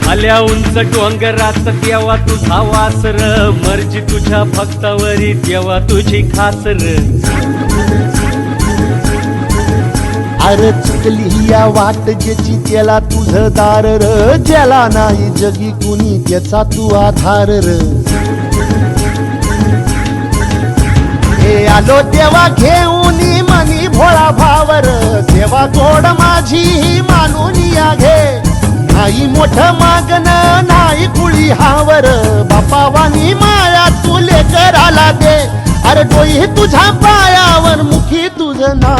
आल्या उंच डोंगरात तेव्हा तुझा वासर, मर्जी तुझ्या भक्तावरी तेव्हा तुझी खातर. अरे चुकली या वाट ज्याची त्याला तुझं दार र, ज्याला नाही जगी कुणी त्याचा तू आधार र. हे आलो तेव्हा घेऊन मनी भोळा भावर, तेव्हा गोड माझी ही मानून या घे. नाही मोठ मागण नाही कुळी हावर, बापावानी माया तू लेकराला दे. अरे डोई तुझ्या पायावर मुखी तुझं नाव